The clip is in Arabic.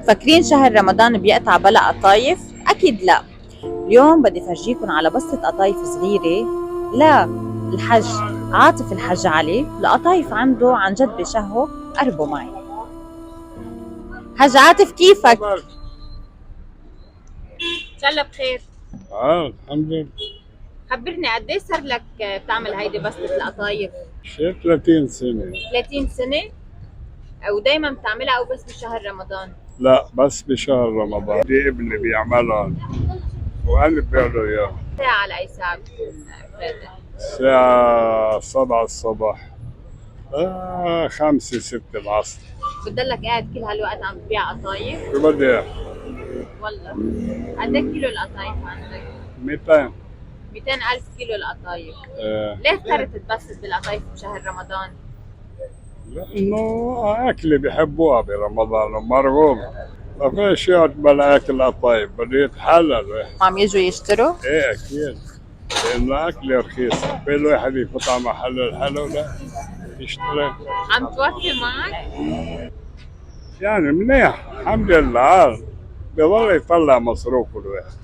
فاكرين شهر رمضان بيقطع بلا قطايف؟ أكيد لا. اليوم بدي فرجيكم على بسطة قطايف صغيرة للحج عاطف الحج علي. القطايف عنده عن جد بشهوا. قربوا معي. حج عاطف كيفك؟ ان شاء الله بخير. الحمد لله. خبرني قديش صار لك بتعمل هيدي بسطة القطايف؟ شي 30 سنة. 30 سنة؟ ودايما بتعملها او بس بشهر رمضان؟ لا بس بشهر رمضان، دي ابني بيعملها وأنا بيعمله إياه. ساعة على أي ساعة بتكون فاتح؟ الساعة 7 الصبح 5 6 العصر. بتضلك قاعد كل هالوقت عم تبيع قطايف؟ شو بدي إياه؟ والله قد ايه كيلو القطايف عندك؟ 200. 200 ألف كيلو القطايف. آه. ليه اخترت تبسط بالقطايف بشهر رمضان؟ لأنه أكلة بيحبوها برمضان ومرغوب. ما فيش يقعد بلا أكل قطايف، بده يتحلل. عم يجوا يشتروا؟ إيه أكيد، لأنه أكل رخيص. في الواحد يفوت على محل الحلو لا يشتري. عم توفي معك؟ يعني منيح الحمد لله، بضل يطلع مصروف الواحد.